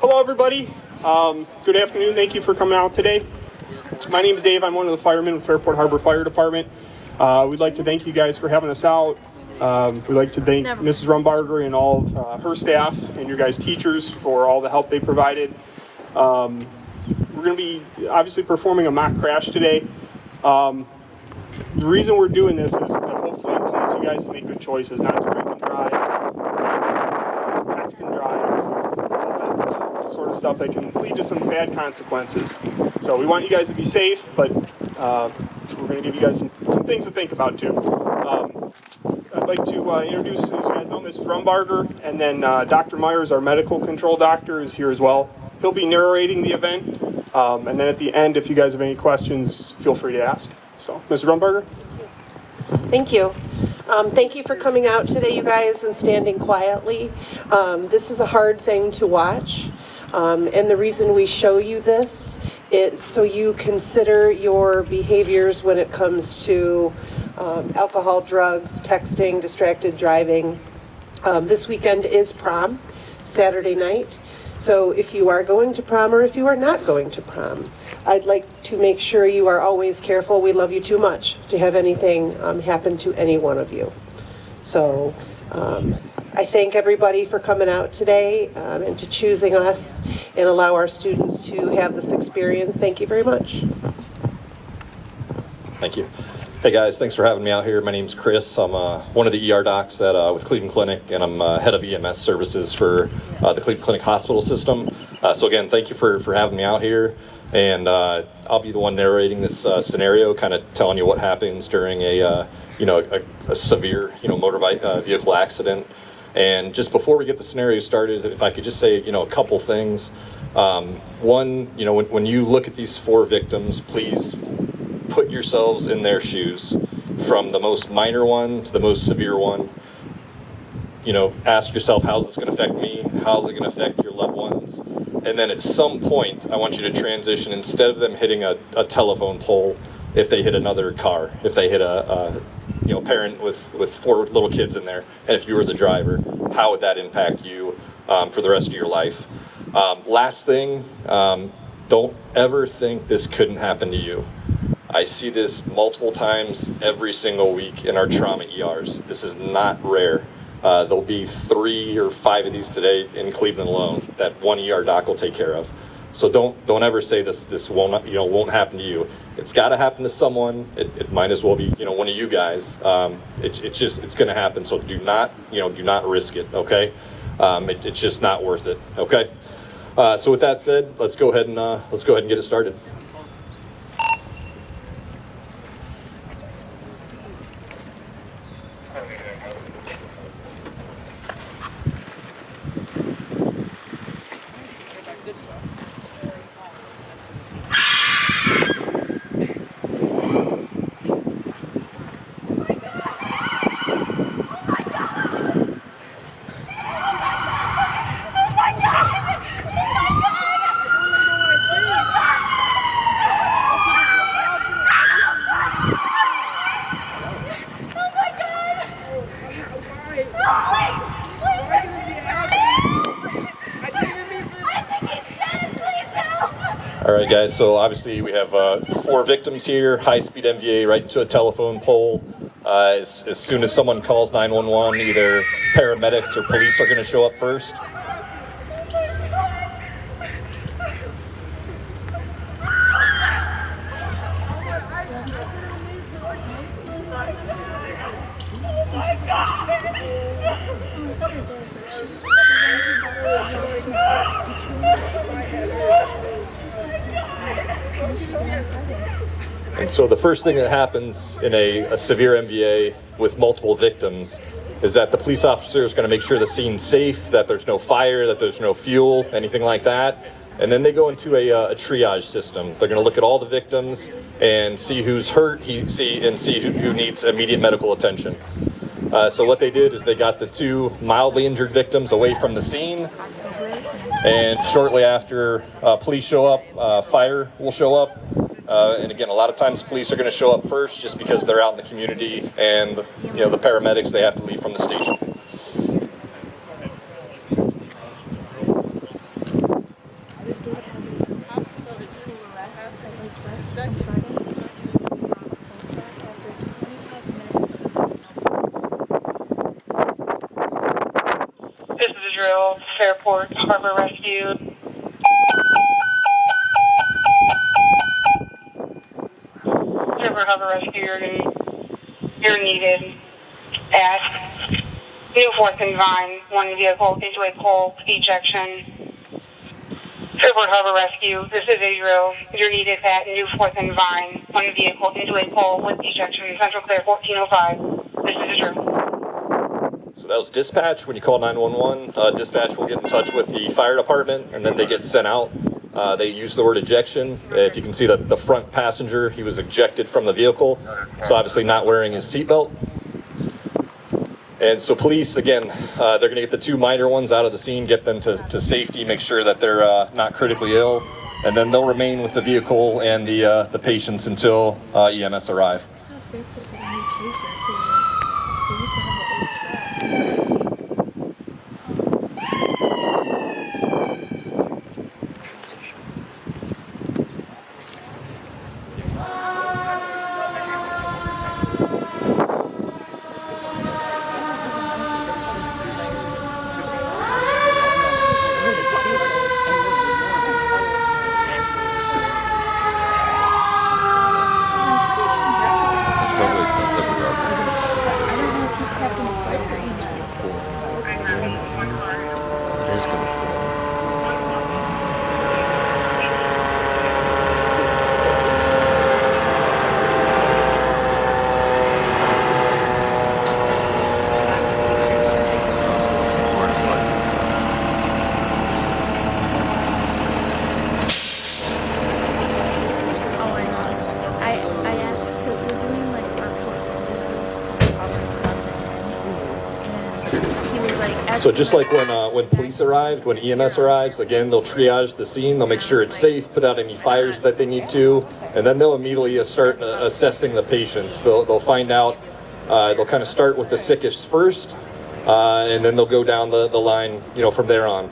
Hello, everybody. Good afternoon. Thank you for coming out today. My name is Dave. I'm one of the firemen with Fairport Harbor Fire Department. We'd like to thank you guys for having us out. We'd like to thank Mrs. Rumbarger and all of her staff and your guys' teachers for all the help they provided. We're going to be obviously performing a mock crash today. The reason we're doing this is to hopefully influence you guys to make good choices, not to drink and drive, text and drive, all that sort of stuff that can lead to some bad consequences. So we want you guys to be safe, but we're going to give you guys some things to think about too. I'd like to introduce, as you guys know, Mrs. Rumbarger, and then Dr. Myers, our medical control doctor, is here as well. He'll be narrating the event, and then at the end, if you guys have any questions, feel free to ask. So, Mrs. Rumbarger? Thank you. Thank you for coming out today, you guys, and standing quietly. This is a hard thing to watch, and the reason we show you this is so you consider your behaviors when it comes to alcohol, drugs, texting, distracted driving. This weekend is prom, Saturday night. So if you are going to prom or if you are not going to prom, I'd like to make sure you are always careful. We love you too much to have anything happen to any one of you. So I thank everybody for coming out today and to choosing us and allow our students to have this experience. Thank you very much. Thank you. Hey guys, thanks for having me out here. My name's Chris. I'm one of the ER docs with Cleveland Clinic, and I'm head of EMS services for the Cleveland Clinic hospital system. So again, thank you for having me out here. And I'll be the one narrating this scenario, kind of telling you what happens during a severe motor vehicle accident. And just before we get the scenario started, if I could just say a couple things. One, when you look at these 4 victims, please put yourselves in their shoes, from the most minor one to the most severe one. Ask yourself, how's this going to affect me? How's it going to affect your loved ones? And then at some point, I want you to transition, instead of them hitting a telephone pole, if they hit another car, if they hit a parent with 4 little kids in there, and if you were the driver, how would that impact you for the rest of your life? Last thing, don't ever think this couldn't happen to you. I see this multiple times every single week in our trauma ERs. This is not rare. There'll be 3 or 5 of these today in Cleveland alone that one ER doc will take care of. So don't ever say this won't happen to you. It's got to happen to someone. It might as well be one of you guys. It's going to happen. So do not risk it. Okay, it's just not worth it. Okay. So with that said, let's go ahead and get it started. All right, guys, so obviously we have 4 victims here, high-speed MVA right to a telephone pole. As soon as someone calls 911, either paramedics or police are going to show up first. And so the first thing that happens in a severe MVA with multiple victims is that the police officer is going to make sure the scene's safe, that there's no fire, that there's no fuel, anything like that. And then they go into a triage system. They're going to look at all the victims and see who's hurt, see who needs immediate medical attention. So what they did is they got the 2 mildly injured victims away from the scene. And shortly after police show up, fire will show up. And again, a lot of times police are going to show up first just because they're out in the community, and the paramedics, they have to leave from the station. Israel, Fairport Harbor Rescue. Fairport Harbor Rescue, you're needed at New 4th and Vine, one vehicle into a pole ejection. Fairport Harbor Rescue, this is Israel. You're needed at New 4th and Vine, one vehicle into a pole with ejection. Central Clear 1405. This is Israel. So that was dispatch. When you call 911, dispatch will get in touch with the fire department, and then they get sent out. They use the word ejection. If you can see the front passenger, he was ejected from the vehicle, so obviously not wearing his seatbelt. And so police, again, they're going to get the two minor ones out of the scene, get them to safety, make sure that they're not critically ill, and then they'll remain with the vehicle and the patients until EMS arrive. I saw Fairport with a new chaser too. They used to have an old So just like when police arrived, when EMS arrives, again, they'll triage the scene, they'll make sure it's safe, put out any fires that they need to, and then they'll immediately start assessing the patients. They'll find out, they'll kind of start with the sickest first, and then they'll go down the line, from there on.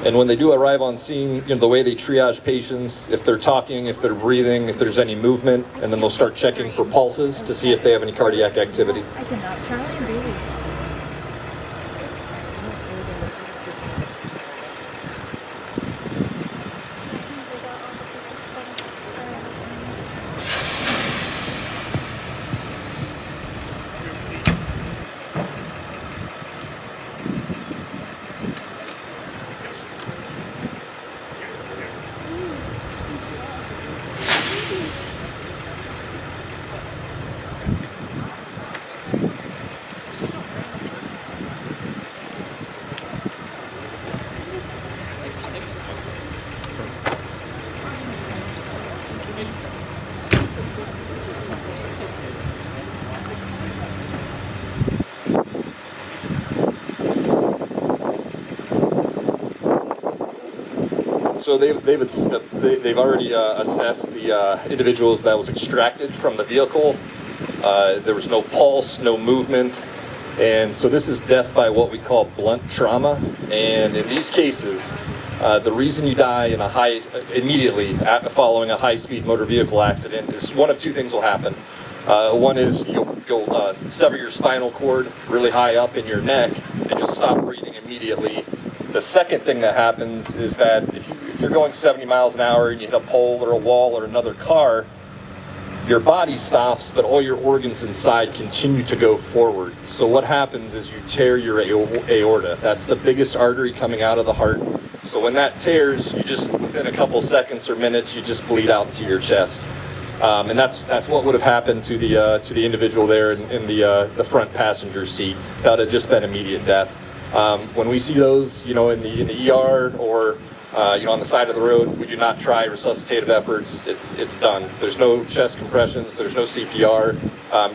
And when they do arrive on scene, the way they triage patients, if they're talking, if they're breathing, if there's any movement, and then they'll start checking for pulses to see if they have any cardiac activity. I cannot trust you, baby. So they've already assessed the individuals that was extracted from the vehicle. There was no pulse, no movement, and so this is death by what we call blunt trauma. And in these cases, the reason you die in immediately following a high-speed motor vehicle accident is one of two things will happen. One is you'll sever your spinal cord really high up in your neck, and you'll stop breathing immediately. The second thing that happens is that if you're going 70 miles an hour and you hit a pole or a wall or another car, your body stops, but all your organs inside continue to go forward. So what happens is you tear your aorta. That's the biggest artery coming out of the heart. So when that tears, you just, within a couple seconds or minutes, you just bleed out to your chest. And that's what would have happened to the individual there in the front passenger seat. That would have just been immediate death. When we see those, in the ER or on the side of the road, we do not try resuscitative efforts. It's done. There's no chest compressions. There's no CPR.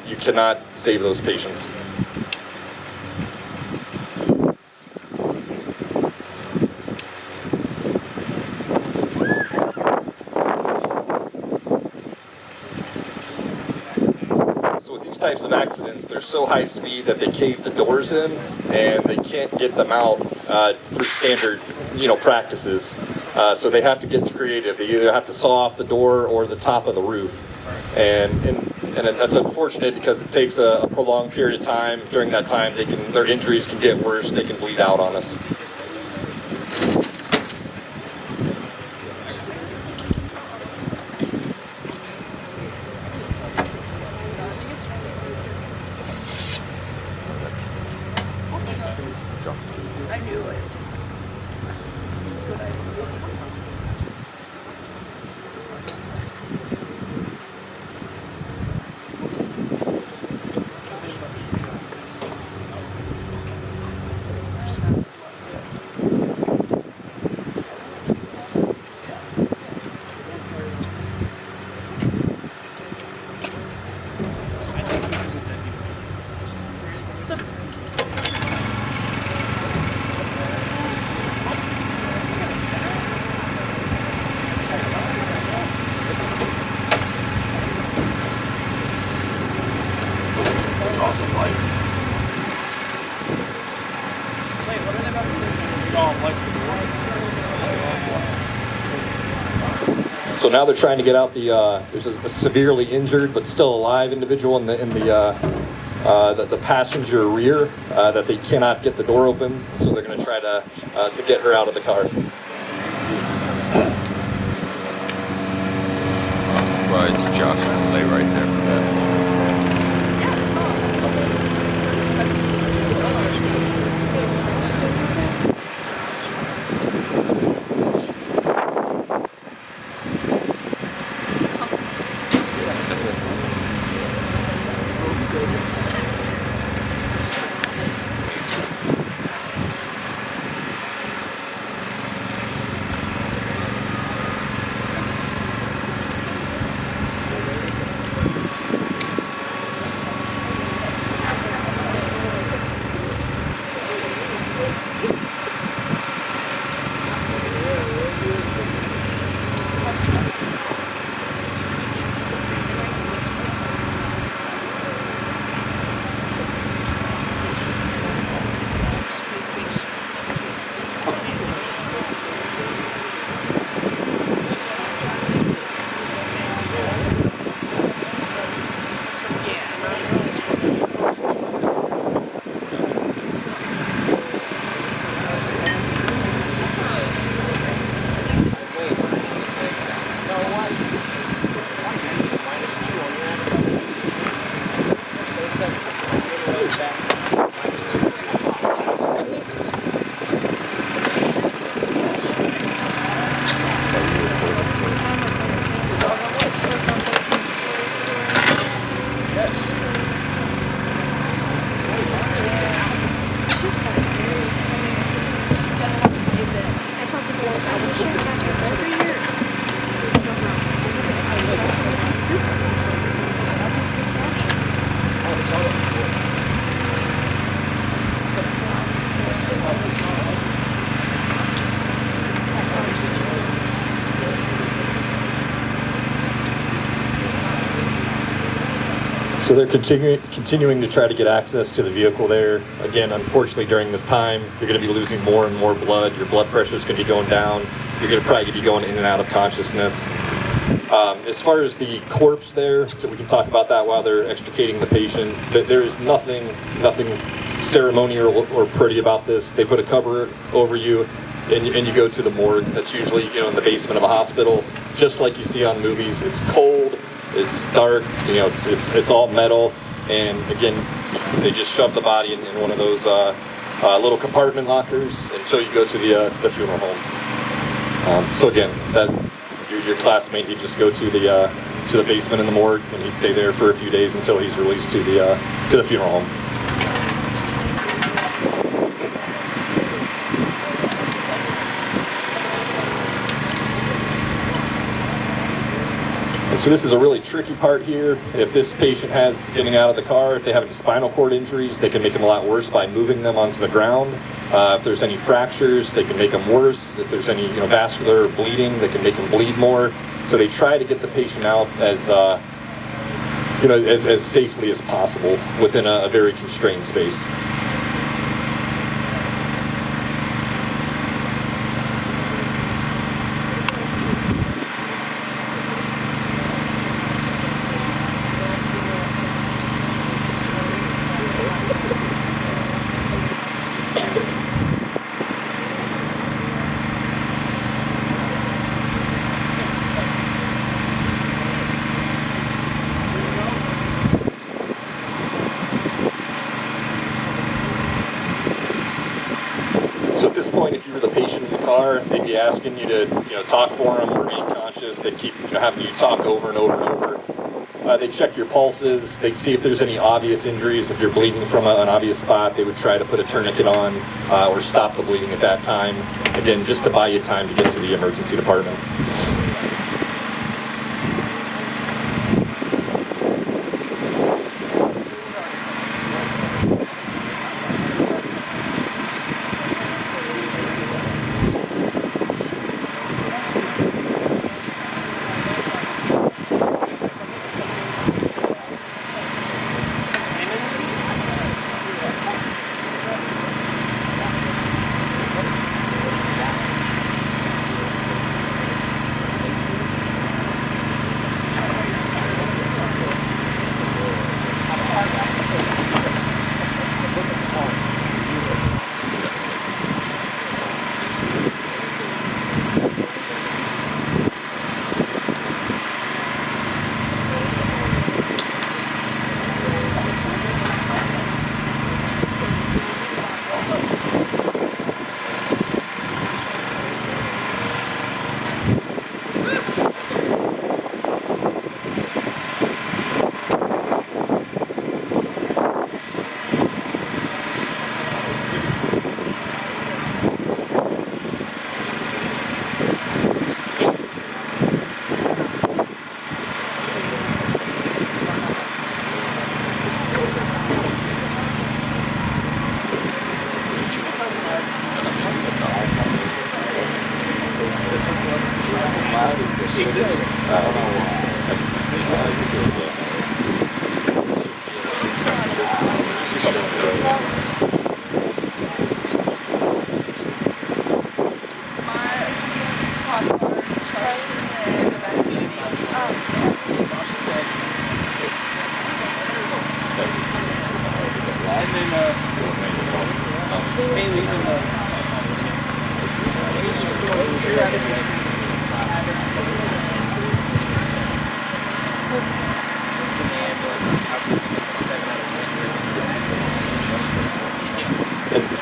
You cannot save those patients. Types of accidents, they're so high speed that they cave the doors in and they can't get them out through standard practices. So they have to get creative. They either have to saw off the door or the top of the roof. And that's unfortunate because it takes a prolonged period of time. During that time, their injuries can get worse. They can bleed out on us. So now they're trying to get out there's a severely injured but still alive individual in the passenger rear that they cannot get the door open. So they're going to try to get her out of the car. I'm surprised Josh didn't lay right there for that. So they're continuing to try to get access to the vehicle there. Again, unfortunately, during this time, you're going to be losing more and more blood. Your blood pressure is going to be going down. You're going to probably be going in and out of consciousness. As far as the corpse there, so we can talk about that while they're extricating the patient. There is nothing ceremonial or pretty about this. They put a cover over you, and you go to the morgue. That's usually in the basement of a hospital, just like you see on movies. It's cold. It's dark, it's all metal, and again, they just shove the body in one of those little compartment lockers until you go to the funeral home. So again, that your classmate, he'd just go to the basement in the morgue, and he'd stay there for a few days until he's released to the funeral home. So this is a really tricky part here. If this patient has getting out of the car, if they have any spinal cord injuries, they can make them a lot worse by moving them onto the ground. If there's any fractures, they can make them worse. If there's any vascular bleeding, they can make them bleed more. So they try to get the patient out as as safely as possible within a very constrained space. point, if you were the patient in the car, they'd be asking you to, talk for them, remain conscious. They'd keep, having you talk over and over and over. They'd check your pulses. They'd see if there's any obvious injuries. If you're bleeding from an obvious spot, they would try to put a tourniquet on or stop the bleeding at that time. Again, just to buy you time to get to the emergency department.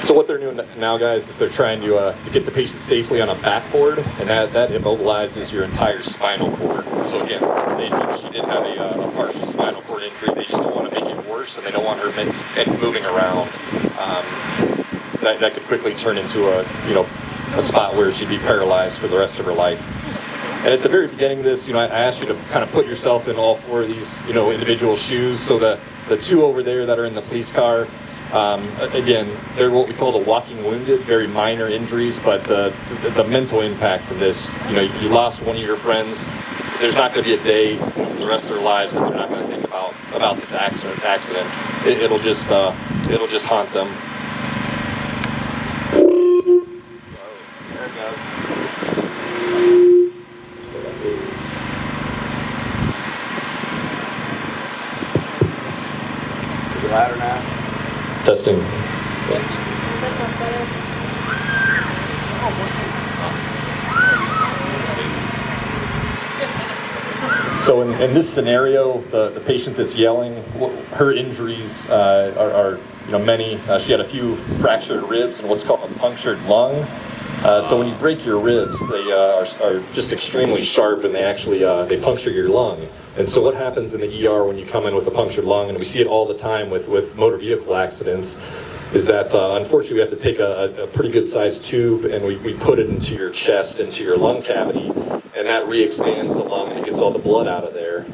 So what they're doing now, guys, is they're trying to get the patient safely on a backboard, and that immobilizes your entire spinal cord. So again, let's say if she did have a partial spinal cord injury, they just don't want to make it worse, and they don't want her moving around. That could quickly turn into a spot where she'd be paralyzed for the rest of her life. And at the very beginning of this, I asked you to kind of put yourself in all four of these, individual shoes. So the two over there that are in the police car, again, they're what we call the walking wounded, very minor injuries, but the mental impact from this, you lost one of your friends. There's not going to be a day for the rest of their lives that they're not going to think about this accident. It'll just haunt them. There it goes. Is it louder now? Testing. That's all better. So in this scenario, the patient that's yelling, her injuries are many. She had a few fractured ribs and what's called a punctured lung. So when you break your ribs, they are just extremely sharp, and they actually they puncture your lung. And so what happens in the ER when you come in with a punctured lung, and we see it all the time with motor vehicle accidents, is that unfortunately we have to take a pretty good sized tube and we put it into your chest, into your lung cavity, and that re-expands the lung and it gets all the blood out of there.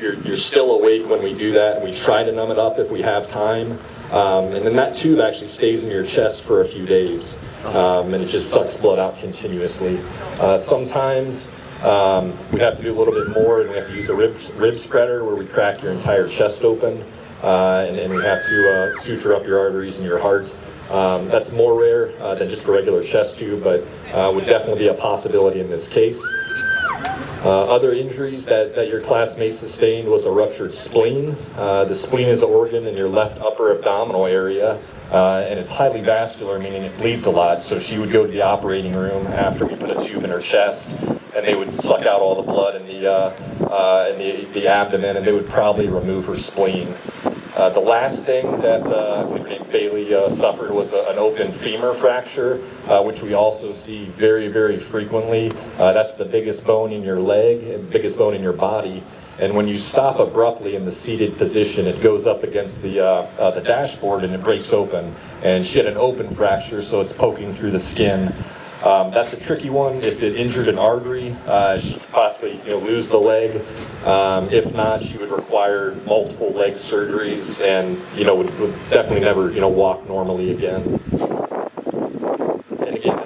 You're still awake when we do that, and we try to numb it up if we have time. And then that tube actually stays in your chest for a few days, and it just sucks blood out continuously. Sometimes we have to do a little bit more, and we have to use a rib spreader where we crack your entire chest open, and we have to suture up your arteries and your heart. That's more rare than just a regular chest tube, but would definitely be a possibility in this case. Other injuries that your classmate sustained was a ruptured spleen. The spleen is an organ in your left upper abdominal area, and it's highly vascular, meaning it bleeds a lot. So she would go to the operating room after we put a tube in her chest, and they would suck out all the blood in the abdomen, and they would probably remove her spleen. The last thing that I believe her name Bailey suffered was an open femur fracture, which we also see very, very frequently. That's the biggest bone in your leg and biggest bone in your body. And when you stop abruptly in the seated position, it goes up against the dashboard and it breaks open. And she had an open fracture, so it's poking through the skin. That's a tricky one. If it injured an artery, she could possibly lose the leg. If not, she would require multiple leg surgeries and would definitely never walk normally again. And again,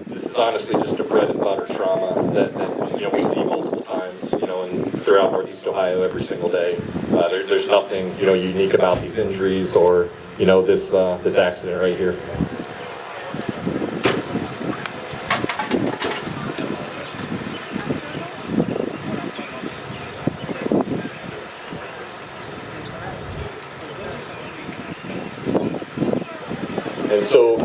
this is honestly just a bread and butter trauma that we see multiple times and throughout Northeast Ohio every single day. There's nothing unique about these injuries or this accident right here. And so,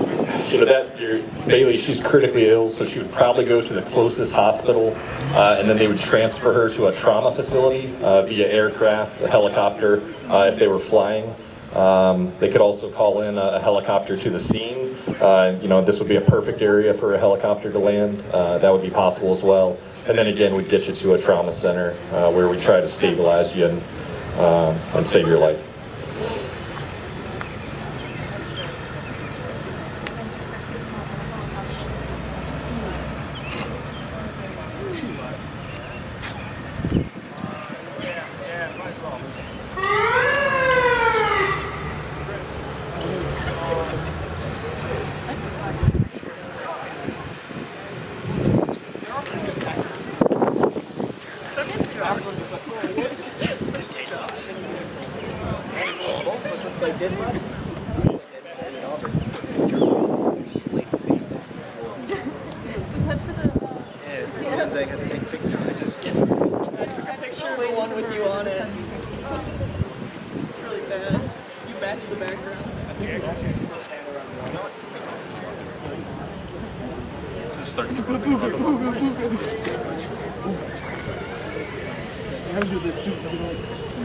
Bailey, she's critically ill, so she would probably go to the closest hospital, and then they would transfer her to a trauma facility via aircraft, a helicopter, if they were flying. They could also call in a helicopter to the scene. This would be a perfect area for a helicopter to land. That would be possible as well. And then again, we'd get you to a trauma center where we try to stabilize you and save your life.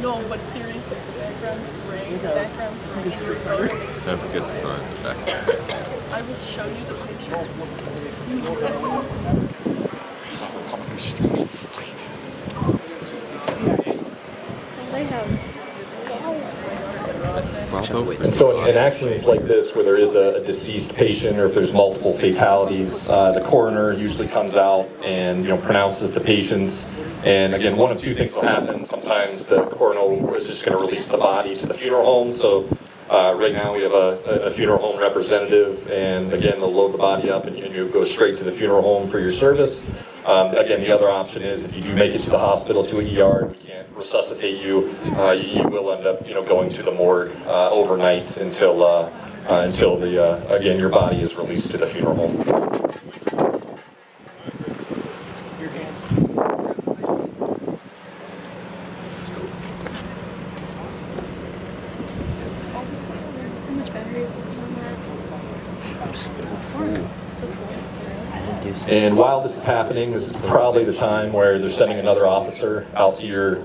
No, but seriously, the background's great. The background's great. Never gets started back. I will show you the picture. They have. And so in accidents like this, where there is a deceased patient or if there's multiple fatalities, the coroner usually comes out and pronounces the patients. And again, one of two things will happen. Sometimes the coroner is just going to release the body to the funeral home. So right now we have a funeral home representative, and again, they'll load the body up and you go straight to the funeral home for your service. Again, the other option is if you do make it to the hospital to an ER and we can't resuscitate you, you will end up going to the morgue overnight until again your body is released to the funeral home. How much battery is left on that? Still full. And while this is happening, this is probably the time where they're sending another officer out to your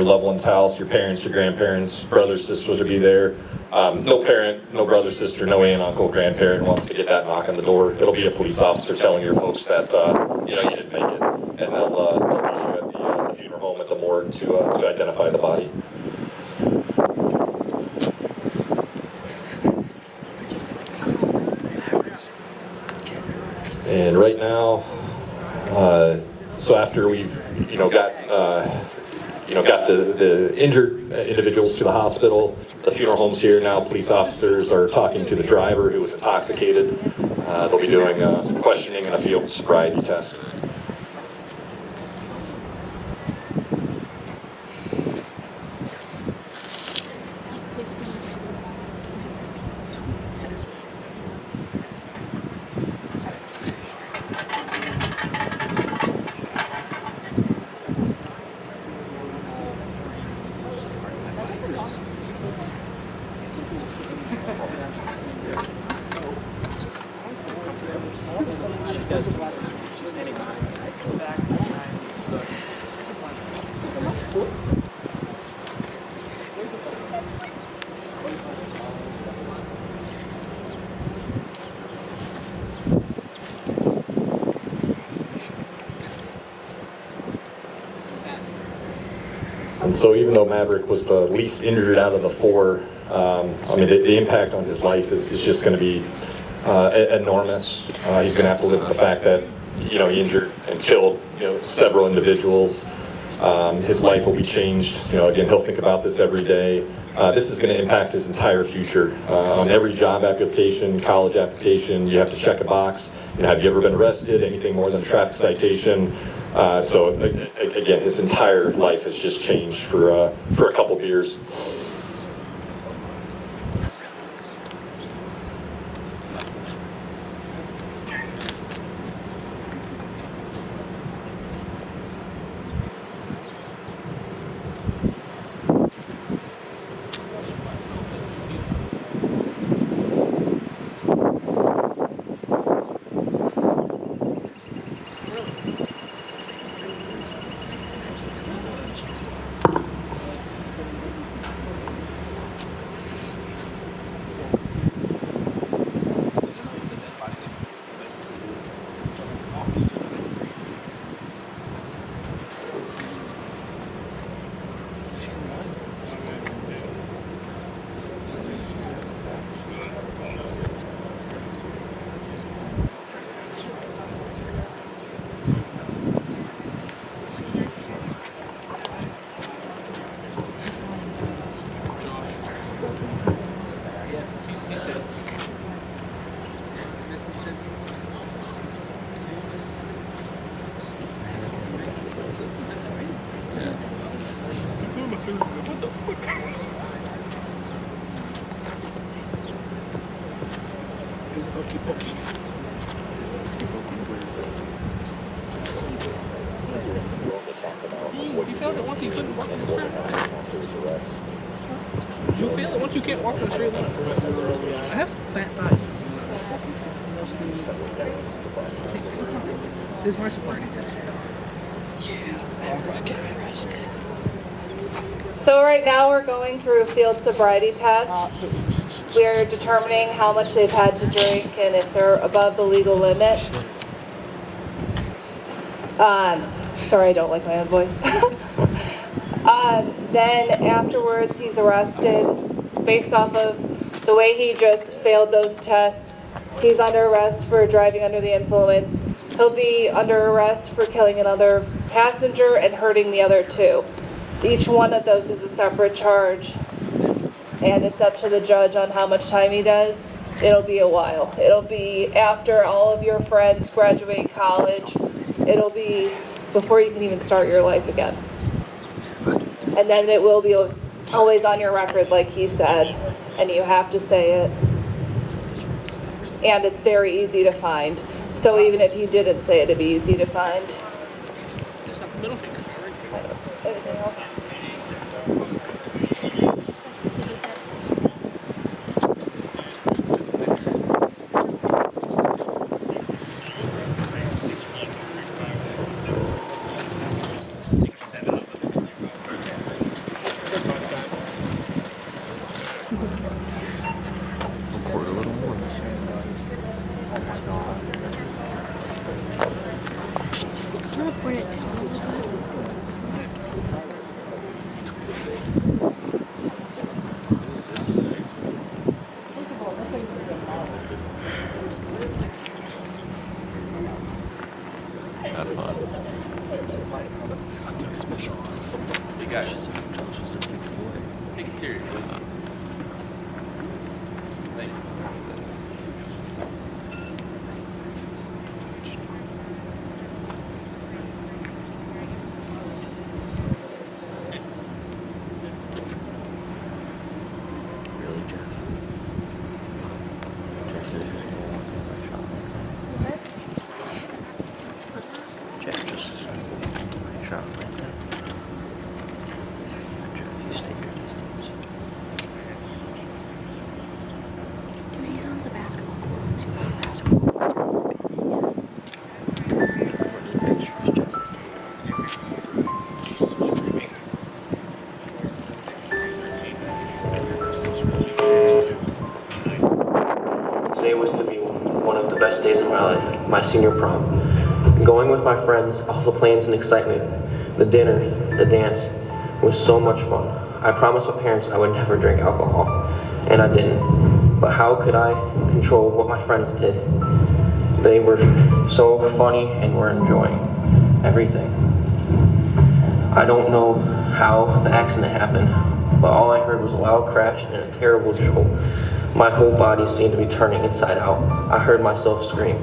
loved one's house. Your parents, your grandparents, brothers, sisters will be there. No parent, no brother, sister, no aunt, uncle, grandparent wants to get that knock on the door. It'll be a police officer telling your folks that you didn't make it, and they'll meet you at the funeral home at the morgue to identify the body. And right now, so after we've got the injured individuals to the hospital, the funeral home's here now. Police officers are talking to the driver who was intoxicated. They'll be doing some questioning and a field sobriety test. And so even though Maverick was the least injured out of the four, the impact on his life is just going to be enormous. He's going to have to live with the fact that, he injured and killed, several individuals. His life will be changed. Again, he'll think about this every day. This is going to impact his entire future. On every job application, college application, you have to check a box. Have you ever been arrested? Anything more than a traffic citation? So again, his entire life has just changed for a couple beers. You felt it once you couldn't walk in the straight line. You feel it once you can't walk in the straight line. I have fat thighs. This is my sobriety test. Yeah, Amber's getting arrested. So right now we're going through a field sobriety test. We are determining how much they've had to drink and if they're above the legal limit. Sorry, I don't like my own voice. Then afterwards, he's arrested based off of the way he just failed those tests. He's under arrest for driving under the influence. He'll be under arrest for killing another passenger and hurting the other two. Each one of those is a separate charge, and it's up to the judge on how much time he does. It'll be a while. It'll be after all of your friends graduate college. It'll be before you can even start your life again. And then it will be always on your record, like he said, and you have to say it. And it's very easy to find. So even if you didn't say it, it'd be easy to find. Middle finger. Anything else? Have fun. It's got to be special. You guys, take it serious, please. Thank you. Really, Jeff? Jeff is What? Jeff just is shot like that. Jeff, you stay your distance. He's on the basketball court. Basketball court. What pictures Jeff is taking? She's still screaming. Today was to be one of the best days of my life, my senior prom. Going with my friends, all the plans and excitement, the dinner, the dance, It was so much fun. I promised my parents I would never drink alcohol, and I didn't. But how could I control what my friends did? They were so funny and were enjoying everything. I don't know how the accident happened, but all I heard was a loud crash and a terrible jolt. My whole body seemed to be turning inside out. I heard myself scream.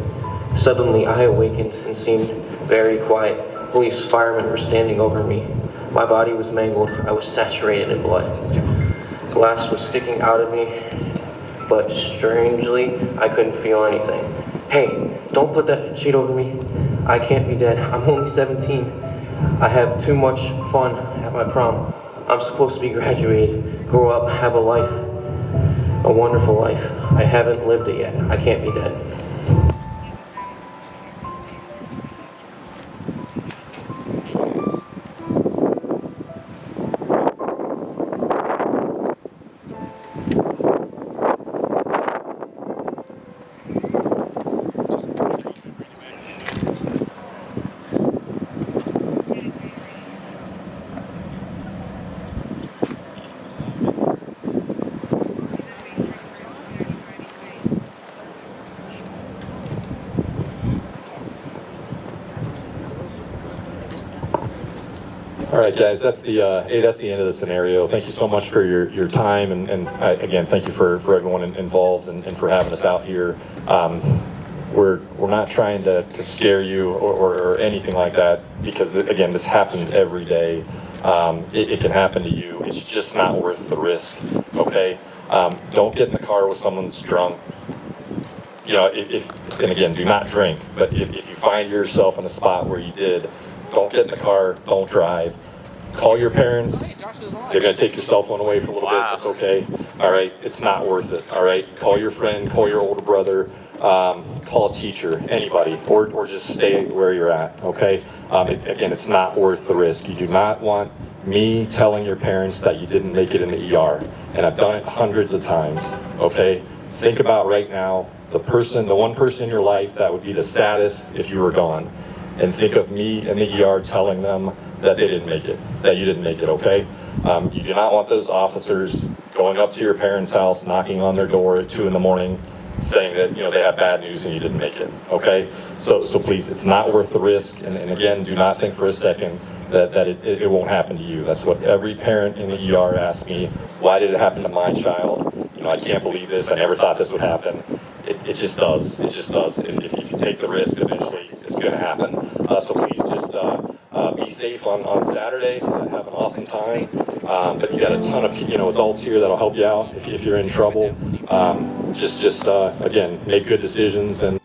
Suddenly, I awakened and seemed very quiet. Police firemen were standing over me. My body was mangled. I was saturated in blood. Glass was sticking out of me, but strangely, I couldn't feel anything. Hey, don't put that sheet over me. I can't be dead. I'm only 17. I have too much fun at my prom. I'm supposed to be graduated, grow up, have a life, a wonderful life. I haven't lived it yet. I can't be dead. All right, guys, that's the end of the scenario. Thank you so much for your time, and again, thank you for everyone involved and for having us out here. We're not trying to scare you or anything like that, because again, this happens every day. It can happen to you. It's just not worth the risk. Okay, don't get in the car with someone that's drunk. You know, and again, do not drink. But if you find yourself in a spot where you did, don't get in the car. Don't drive. Call your parents. They're going to take your cell phone away for a little bit. It's okay. All right. It's not worth it. All right. Call your friend. Call your older brother. Call a teacher. Anybody. Or just stay where you're at. Okay. Again, it's not worth the risk. You do not want me telling your parents that you didn't make it in the ER. And I've done it hundreds of times. Okay. Think about right now the one person in your life that would be the saddest if you were gone. And think of me in the ER telling them that they didn't make it, that you didn't make it, okay? You do not want those officers going up to your parents' house, knocking on their door at 2 a.m, saying that, they have bad news and you didn't make it, okay? So please, it's not worth the risk. And again, do not think for a second that it won't happen to you. That's what every parent in the ER asks me. Why did it happen to my child? I can't believe this. I never thought this would happen. It just does. It just does. If you take the risk, eventually it's going to happen. So please just be safe on Saturday. Have an awesome time. But you got a ton of adults here that'll help you out if you're in trouble. Just again, make good decisions and.